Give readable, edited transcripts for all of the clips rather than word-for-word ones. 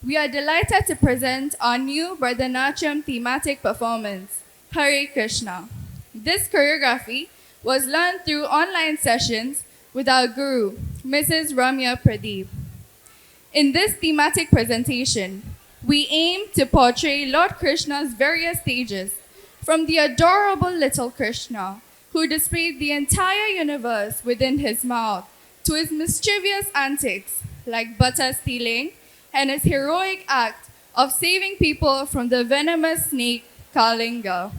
We are delighted to present our new Bharatanatyam thematic performance, Hare Krishna. This choreography was learned through online sessions with our guru, Mrs. Ramya Pradeep. In this thematic presentation, we aim to portray Lord Krishna's various stages, from the adorable little Krishna, who displayed the entire universe within his mouth, to his mischievous antics, like butter stealing, and his heroic act of saving people from the venomous snake Kalinga.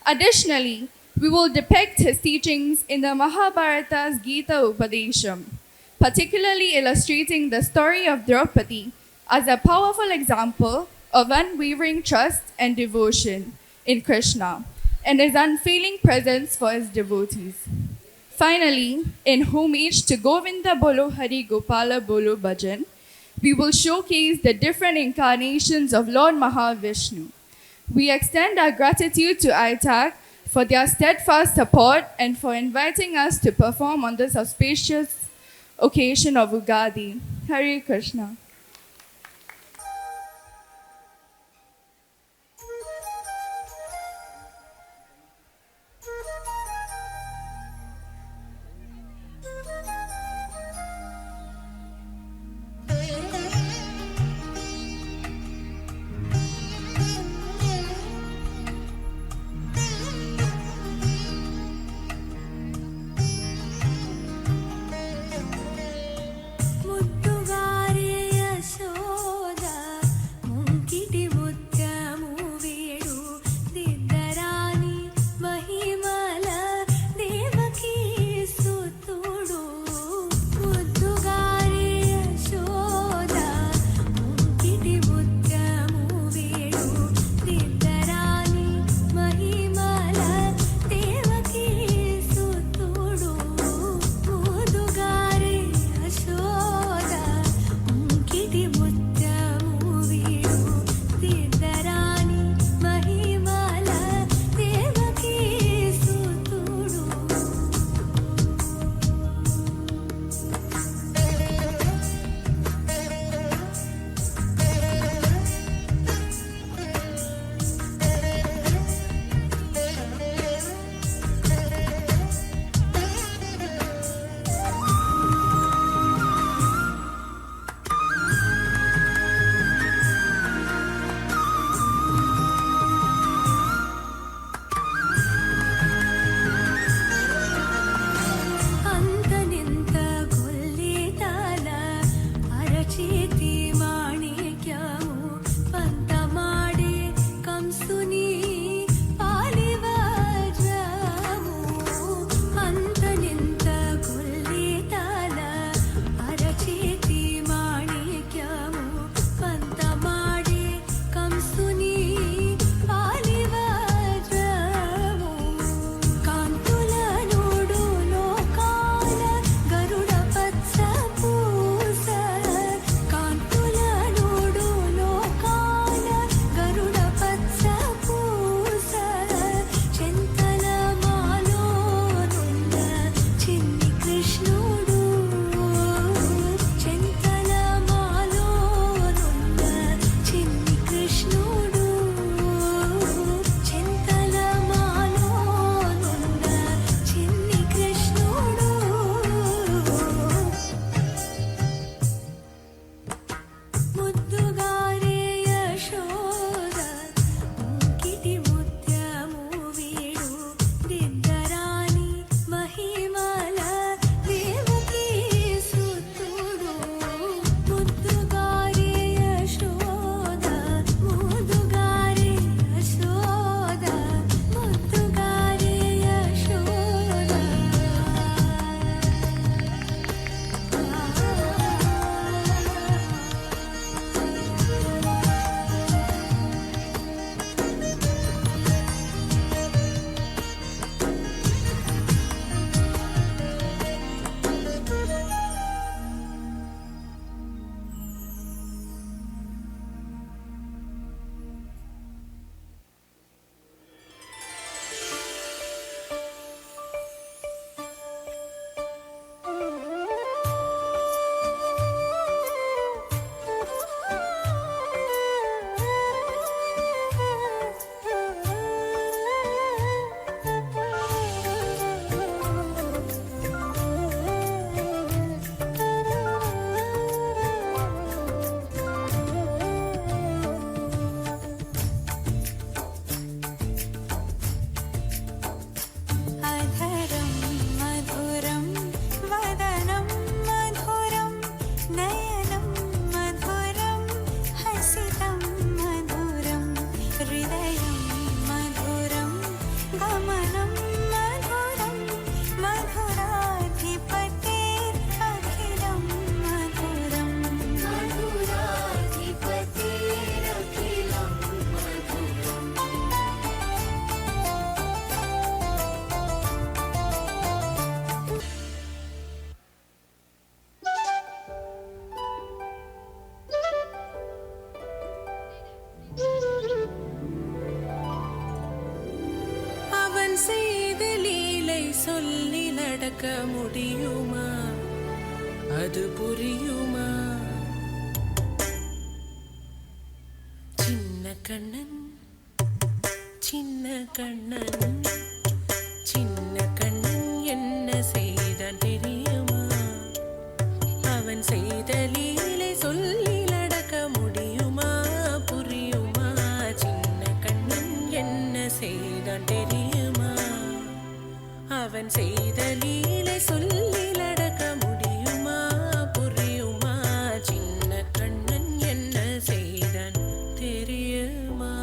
Additionally, we will depict his teachings in the Mahabharata's Gita Upadesham, particularly illustrating the story of Draupadi as a powerful example of unwavering trust and devotion in Krishna and his unfailing presence for his devotees. Finally, in homage to Govinda Bolo Hari Gopala Bolo Bhajan, we will showcase the different incarnations of Lord Mahavishnu. We extend our gratitude to ITAC for their steadfast support and for inviting us to perform on this auspicious occasion of Ugadi. Hare Krishna. ముద్దుగారే சொல்லில் அடக்க முடியுமா? அது புரியுமா? சின்ன கண்ணன் சின்ன கண்ணன் சின்ன கண்ணன் என்ன செய்தான் தெரியுமா? அவன் செய்த லீலை சொல்லில் அடக்க முடியுமா? புரியுமா? சின்ன கண்ணன் என்ன செய்தான் தெரியுமா? அவன் செய்த லீலை சொல்லில் அடக்க முடியுமா? புரியுமா? சின்ன கண்ணன் என்ன செய்தான் தெரியுமா?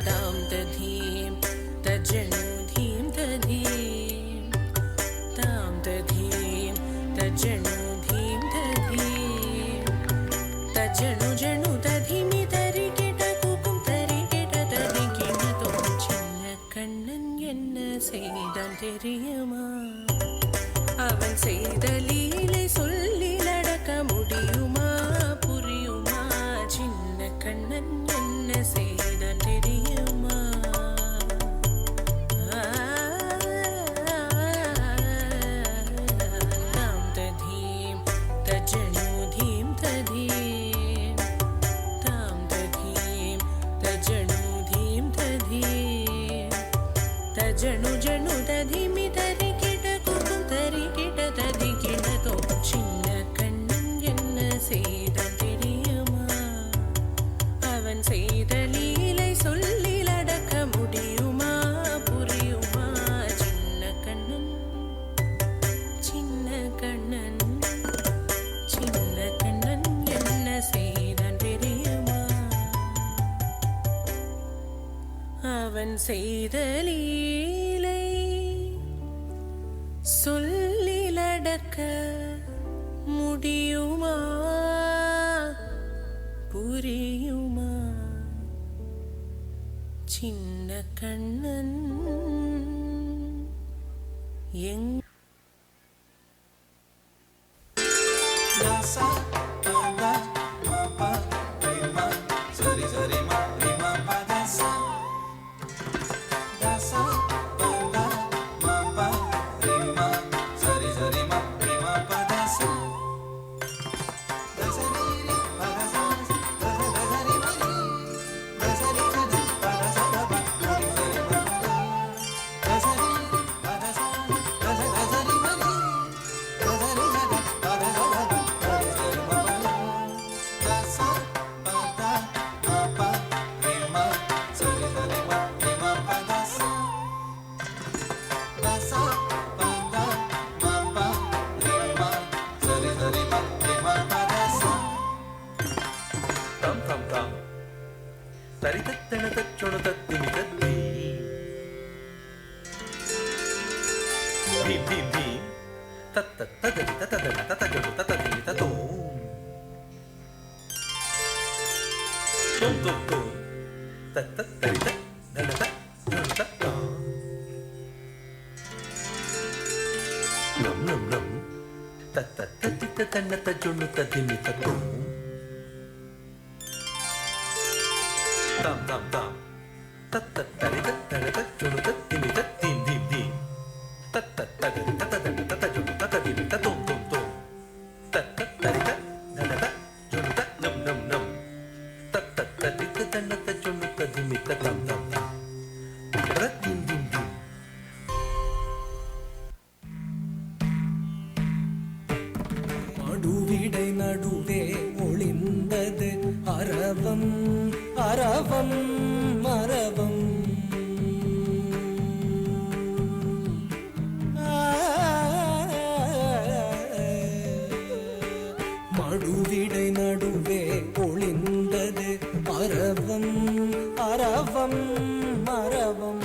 தாம் ததீம் தஜ்ஜனு தீம் ததீம் தாம் ததீம் தஜ்ஜனு தீம் ததீம் தஜ்ஜனு ஜனு ததீமி தரி கிட கூக்கும் தரி கிட தரி கிணதோ. சின்ன கண்ணன் என்ன செய்தான் தெரியுமா? அவன் செய்த லீலை சொல்லில் அடக்க முடியுமா? புரியுமா? சின்ன கண்ணன் என்ன செய்தான் தெரியுமா? தாம் ததீம் தஜ்ஜனு தீம் ததீம் தாம் ததீம் தஜ்ஜனு தீம் ததீம் தஜ்ஜனு ஜனு ததீமி தரி கிட கூக்கும் தரி கிட தரி கிணதோ. சின்ன கண்ணன் என்ன செய்தான் தெரியுமா? அவன் செய்த லீலை சொல்லில் அடக்க முடியுமா? புரியுமா? சின்ன கண்ணன் சின்ன கண்ணன் சின்ன கண்ணன் என்ன செய்தான் தெரியுமா? அவன் செய்த லீலை சொல்லில் அடக்க முடியுமா? புரியுமா? சின்ன கண்ணன் எங் நடுவிடை நடுவே ஒளிந்தது அரவம் அரவம் அரவம். மடுவிடை நடுவே ஒளிந்தது அரவம் அரவம் அரவம்.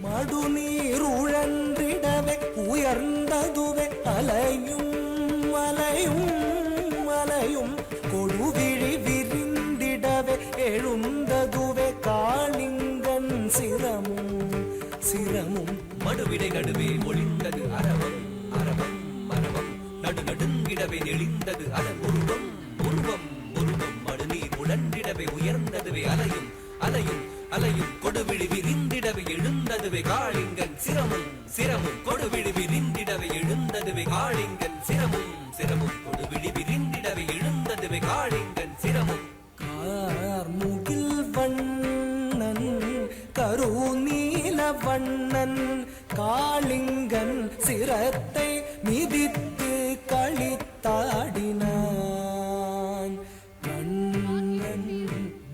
மடுநீர் உழன்றிடவே உயர்ந்ததுவே அலையும் மலையும் மலையும். கொடுவிழி விரிந்திடவே எழுந்ததுவே காளிங்கன் சிரமும் சிரமும். மடுவிடை நடுவே ஒளிந்தது அரவம் அரவம் அரவம். நடு நடுங்கிடவே நெளிந்தது அதன் உருவம் உருவம் உருவம். மடுநீர் உடன்றிடவே உயர்ந்ததுவே அலையும் அலையும். அலையும் கொடுவிழி விரிந்திடவே எழுந்ததுவே காளிங்கன் சிரமும் சிரமும் கொடுவிழி விரிந்திடவே எழுந்ததுவே காளிங்கன் சிரமும் சிரமும் கொடுவிழி விரிந்திடவே எழுந்ததுவே காளிங்கன் சிரமும் கார்முகில் வண்ணன் கருநீல வண்ணன் காளிங்கன் சிரத்தை மிதித்து களித்தாடினான்.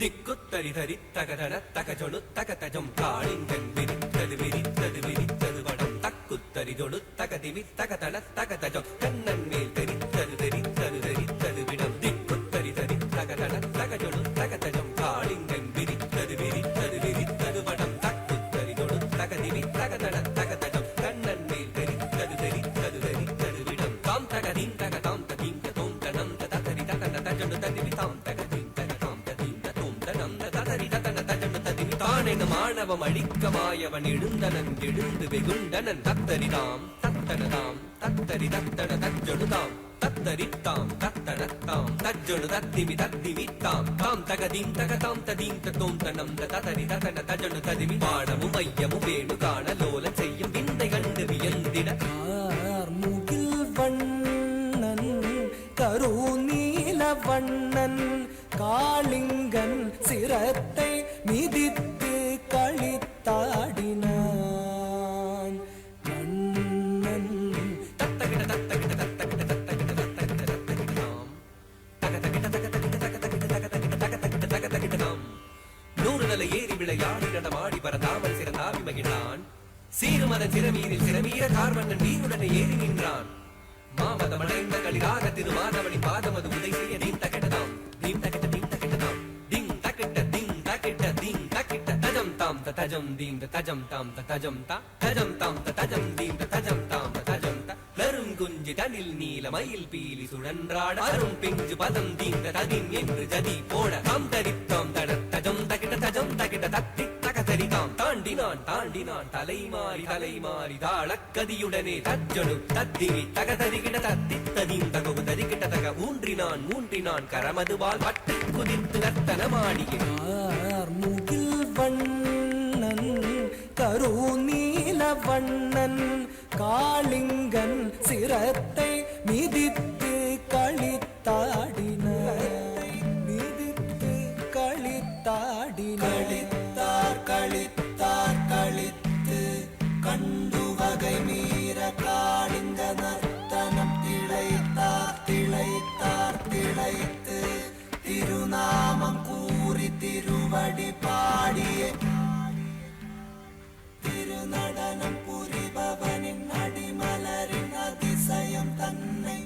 திக்குத்தரி தரி தகதன தகஜொடு தகதஜம் காளிங்கன் விரித்தது விரித்தது விரித்தது வடம் தக்குத்தரி ஜொடு தகதிவி தகதன தகதஜம் கண்ணன் மேல் தெரித்தது தெரித்தது தெரித்தது விடம் திக்குத்தரி தரி தகதன தகஜொடு தகதஜம் காளிங்கன் விரித்தது விரித்தது விரித்தது வடம் தக்குத்தரி ஜொடு தகதிவி தகதன தகதஜம் கண்ணன் மேல் தெரித்தது தெரித்தது தெரித்தது விடம் தாம் தகதீம் தகதாம் ததீம் ததோம் தனம் ததரி தகன தஜொடு ததிவி தாம் தகதீம் மாணவம் அழிக்கமாயவன் எழுந்தனன் எழுந்து வெகுண்டனன் தத்தரிதாம் தத்தனதாம் தத்தரி தத்தன தஜொடுதாம் தத்தரித்தாம் தத்தனத்தாம் தஜொடு தத்திமி தத்திமித்தாம் தாம் தகதீம் தகதாம் ததீம் தத்தோம் தனம் ததரி ததன தஜொடு ததிமி பாடமும் ஐயமும் வேணு காண லோலம் செய்யும் விந்தை கண்டு வியந்திட கார்முகில் வண்ணன் கருநீல வண்ணன் காளிங்கன் சிரத்தை மிதித்து களித்தாடினான். மன்னன் தத்தகிட தத்தகிட தத்தகிட தத்தகிட தத்தகிட தத்தகிடாம் தகதகிட தகதகிட தகதகிட தகதகிட தகதகிட தகதகிடாம் நூறுதலை ஏறி விளையாடி நடமாடி பரதாமல் சிறந்தாவி மகிழ்ந்தான். சீருமதன் சிறமீரில் சிறமீர கார்வண்ணன் நீருடனே ஏறி நின்றான். மாமதம் அடைந்த களிராக திருமாதவனி பாதமது உதை செய்ய நீம் தகடதாம் நீம் தகட நீம் தகடதாம் திங் தகிட்ட திங் தகிட்ட திங் தகிட்ட தஜம் தாம் தஜம் தீம் தஜம் தாம் தஜம் தா தஜம் தாம் தஜம் தீம் தஜம் தாம் தஜம் த லரும் குஞ்சி தனில் நீல மயில் பீலி சுழன்றாட அரும் பிஞ்சு பதம் தீம் ததிம் என்று ஜதி போட தாம் தரித்தாம் தட தஜம் தகிட்ட தஜம் தகிட்ட தத்தி தகதரிதாம் தாண்டினான் தாண்டினான் தலைமாறி தலைமாறி தாளக்கதியுடனே தஜ்ஜொடு தத்திவி தகதரிகிட தத்தி ததீம் தகவு தரிகிட்ட தக ஊன்றினான் ஊன்றினான் கரமதுவால் பட்டு குதித்து நர்த்தனமாடிய கார்முகில் வண்ணன் கருநீல வண்ணன் காளிங்கன் சிரத்தை மிதித்து களித்தாடினான். மிதித்து களித்தாடினார் களித்தார் களித்து கண்டு வகை மீற காளிங்க நர்த்தனம் திளைத்தார் திளைத்தார் திளைத்து திருநாமம் கூறி திருவடி பாடிய திருநடனம் புரிபவனின் அடிமலரின் அதிசயம் தன்னை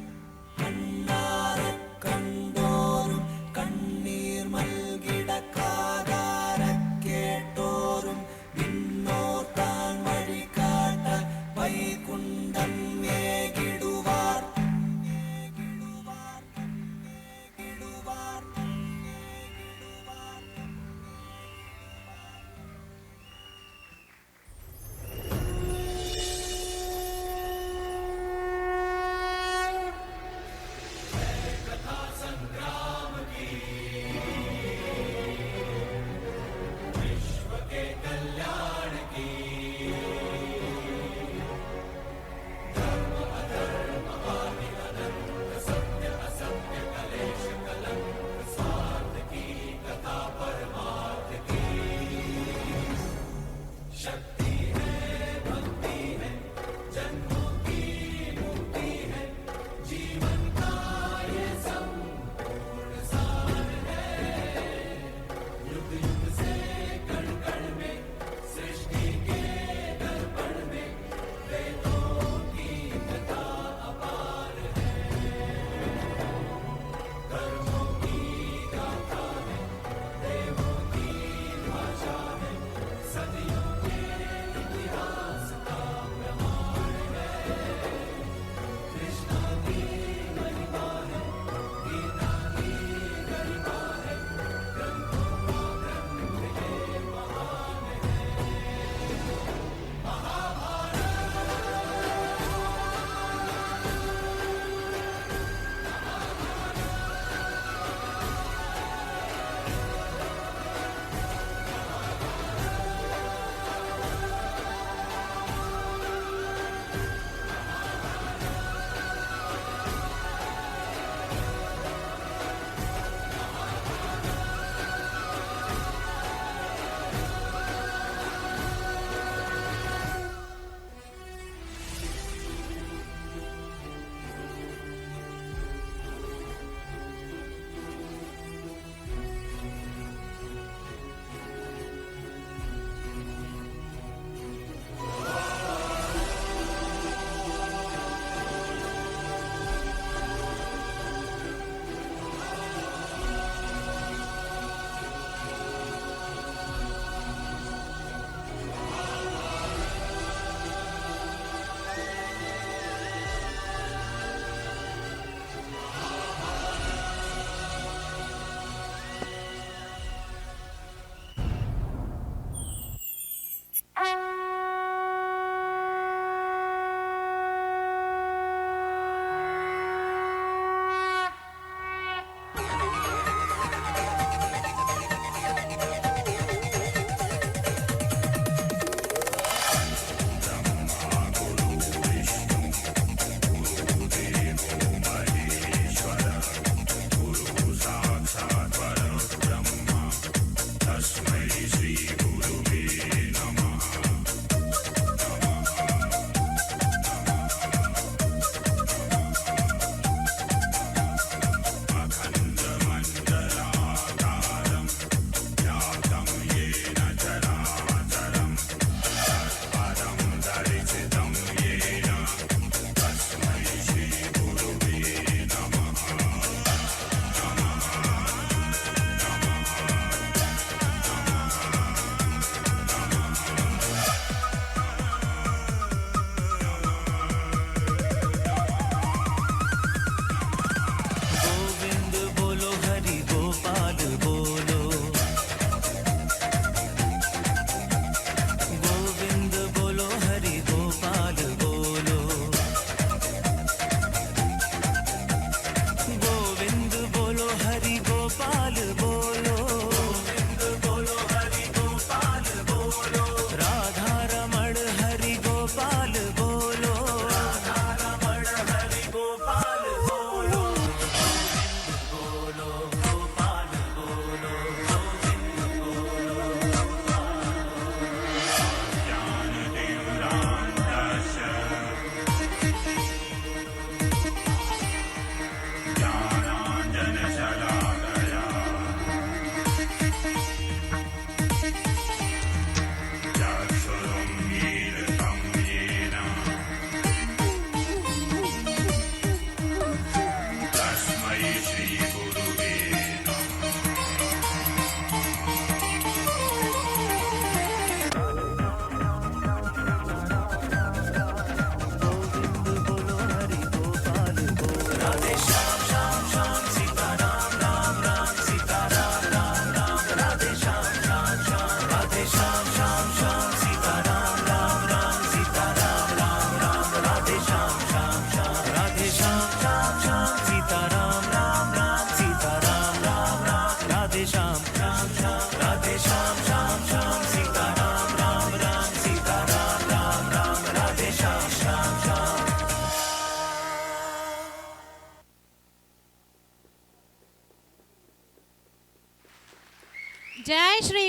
கண்ணாரக் கண்டோரும் கண்ணீர் மல்கிட காதாரக் கேட்டோரும் விண்ணோர் தான் வழிகாட்ட வைகுண்டம் ஏகிடுவார் ஏகிடுவார் ஏகிடுவார் ஏகிடுவார். कल्याण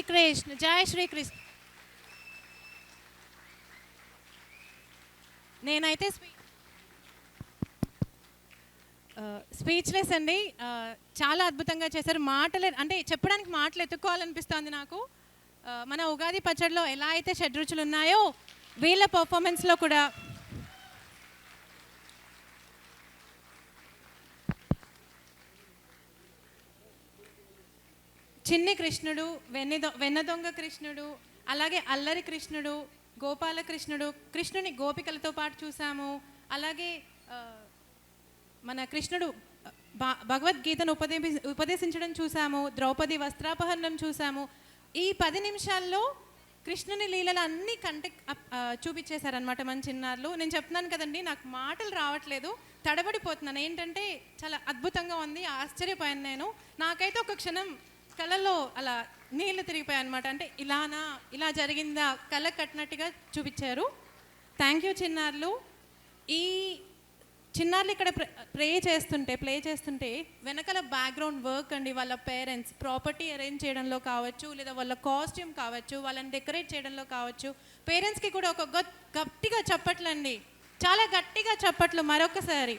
కృష్ణ, జై శ్రీ కృష్ణ. నేనైతే స్పీచ్లెస్ అండి. చాలా అద్భుతంగా చేశారు. మాటలే అంటే చెప్పడానికి మాటలు ఎత్తుక్కోవాలనిపిస్తోంది నాకు. మన ఉగాది పచ్చడిలో ఎలా అయితే షడ్రుచులు ఉన్నాయో వీళ్ళ పర్ఫార్మెన్స్లో కూడా చిన్ని కృష్ణుడు, వెన్న దొంగ కృష్ణుడు, అలాగే అల్లరి కృష్ణుడు, గోపాలకృష్ణుడు, కృష్ణుని గోపికలతో పాటు చూసాము. అలాగే మన కృష్ణుడు భగవద్గీతను ఉపదేశించడం చూసాము. ద్రౌపది వస్త్రాపహరణం చూసాము. ఈ 10 నిమిషాల్లో కృష్ణుని లీలలు అన్నీ కంటికి చూపించేశారనమాట మన చిన్నారులు. నేను చెప్తున్నాను కదండి, నాకు మాటలు రావట్లేదు, తడబడిపోతున్నాను. ఏంటంటే చాలా అద్భుతంగా ఉంది, ఆశ్చర్యపోయాను నేను. నాకైతే ఒక క్షణం కళలో అలా నీళ్ళు తిరిగిపోయాయి అనమాట. అంటే ఇలా జరిగిందా, కళ కట్టినట్టుగా చూపించారు. థ్యాంక్ యూ చిన్నారులు. ఈ చిన్నారులు ఇక్కడ ప్లే చేస్తుంటే వెనకాల బ్యాక్గ్రౌండ్ వర్క్ అండి. వాళ్ళ పేరెంట్స్ ప్రాపర్టీ అరేంజ్ చేయడంలో కావచ్చు, లేదా వాళ్ళ కాస్ట్యూమ్ కావచ్చు, వాళ్ళని డెకరేట్ చేయడంలో కావచ్చు. పేరెంట్స్కి కూడా ఒక గట్టిగా చప్పట్లండి, చాలా గట్టిగా చప్పట్లు మరొకసారి.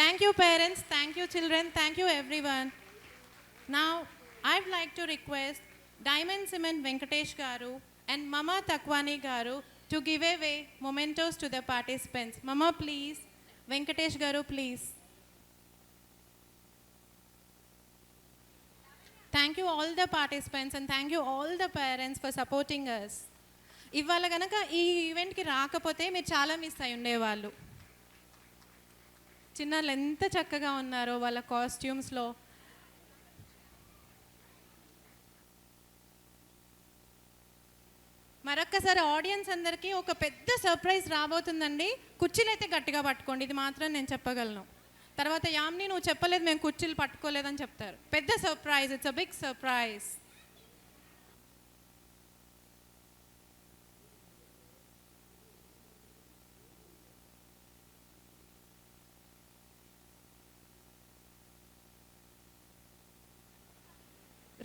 Thank you parents, thank you children, thank you everyone. Now I'd like to request Diamond Cement Venkatesh Garu and Mama Takwani Garu to give away mementos to the participants. Mama, please. Venkatesh Garu, please. Thank you all the participants and thank you all the parents for supporting us. ఇవాళ కనుక ఈ ఈవెంట్కి రాకపోతే మీరు చాలా miss అయి ఉండేవాళ్ళు. చిన్నాళ్ళు ఎంత చక్కగా ఉన్నారో వాళ్ళ కాస్ట్యూమ్స్లో. మరొక్కసారి ఆడియన్స్ అందరికీ ఒక పెద్ద సర్ప్రైజ్ రాబోతుందండి. కుర్చీలు అయితే గట్టిగా పట్టుకోండి, ఇది మాత్రం నేను చెప్పగలను. తర్వాత యామ్ని నువ్వు చెప్పలేదు, మేము కుర్చీలు పట్టుకోలేదని చెప్తారు. పెద్ద surprise, it's a big surprise.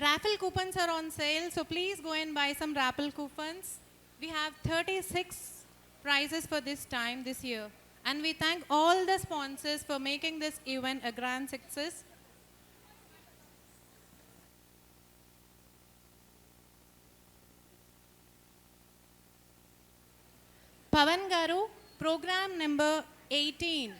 Raffle coupons are on sale, so please go and buy some raffle coupons. We have 36 prizes for this year. And we thank all the sponsors for making this event a grand success. Pavan Garu, program number 18.